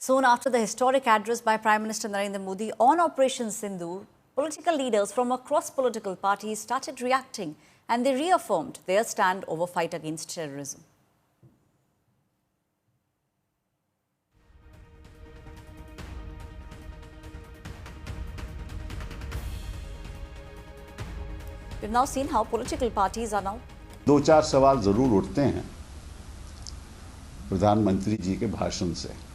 Soon after the historic address by Prime Minister Narendra Modi on Operation Sindhu, political leaders from across political parties started reacting and they reaffirmed their stand over fight against terrorism. We've now seen how political parties are now. दो चार सवाल जरूर उठते हैं प्रधानमंत्री जी के भाषण से।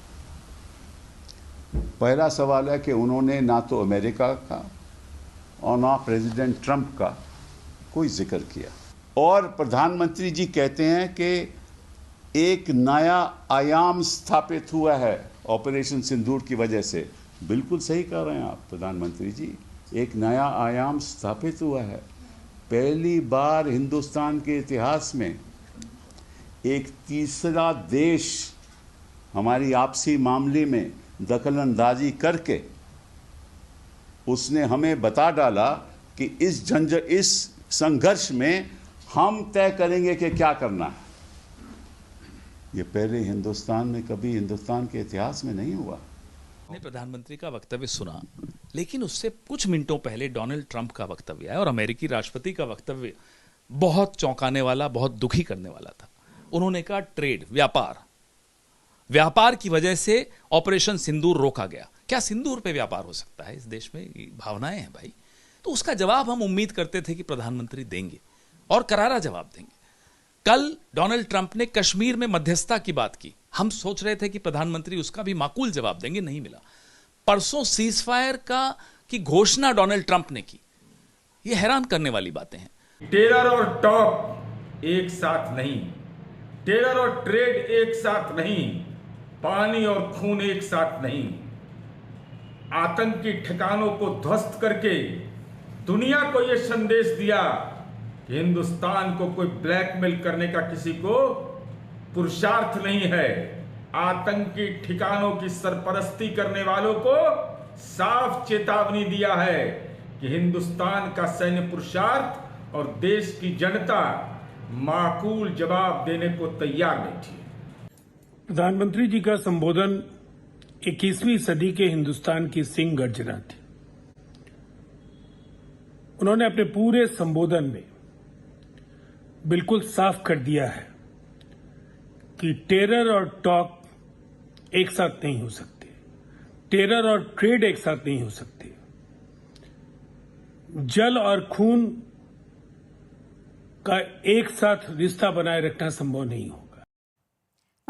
पहला सवाल है कि उन्होंने ना तो अमेरिका का और ना प्रेसिडेंट ट्रंप का कोई जिक्र किया, और प्रधानमंत्री जी कहते हैं कि एक नया आयाम स्थापित हुआ है ऑपरेशन सिंदूर की वजह से। बिल्कुल सही कह रहे हैं आप प्रधानमंत्री जी, एक नया आयाम स्थापित हुआ है। पहली बार हिंदुस्तान के इतिहास में एक तीसरा देश हमारी आपसी मामले में दखलंदाजी करके उसने हमें बता डाला कि इस संघर्ष में हम तय करेंगे कि क्या करना है। ये पहले हिंदुस्तान में कभी हिंदुस्तान के इतिहास में नहीं हुआ। ने प्रधानमंत्री का वक्तव्य सुना, लेकिन उससे कुछ मिनटों पहले डोनाल्ड ट्रंप का वक्तव्य आया और अमेरिकी राष्ट्रपति का वक्तव्य बहुत चौंकाने वाला, बहुत दुखी करने वाला था। उन्होंने कहा ट्रेड, व्यापार की वजह से ऑपरेशन सिंदूर रोका गया। क्या सिंदूर पे व्यापार हो सकता है? इस देश में भावनाएं हैं भाई। तो उसका जवाब हम उम्मीद करते थे कि प्रधानमंत्री देंगे और करारा जवाब देंगे। कल डोनाल्ड ट्रंप ने कश्मीर में मध्यस्थता की बात की। हम सोच रहे थे कि प्रधानमंत्री उसका भी माकूल जवाब देंगे, नहीं मिला। परसों सीजफायर की घोषणा डोनाल्ड ट्रंप ने की। ये हैरान करने वाली बातें हैं। टेरर और टॉक एक साथ नहीं, टेरर और ट्रेड एक साथ नहीं, पानी और खून एक साथ नहीं। आतंकी ठिकानों को ध्वस्त करके दुनिया को यह संदेश दिया कि हिंदुस्तान को कोई ब्लैकमेल करने का किसी को पुरुषार्थ नहीं है। आतंकी ठिकानों की सरपरस्ती करने वालों को साफ चेतावनी दिया है कि हिंदुस्तान का सैन्य पुरुषार्थ और देश की जनता माकूल जवाब देने को तैयार बैठी है। प्रधानमंत्री जी का संबोधन 21वीं सदी के हिंदुस्तान की सिंह गर्जना थी। उन्होंने अपने पूरे संबोधन में बिल्कुल साफ कर दिया है कि टेरर और टॉक एक साथ नहीं हो सकते, टेरर और ट्रेड एक साथ नहीं हो सकते, जल और खून का एक साथ रिश्ता बनाए रखना संभव नहीं हो।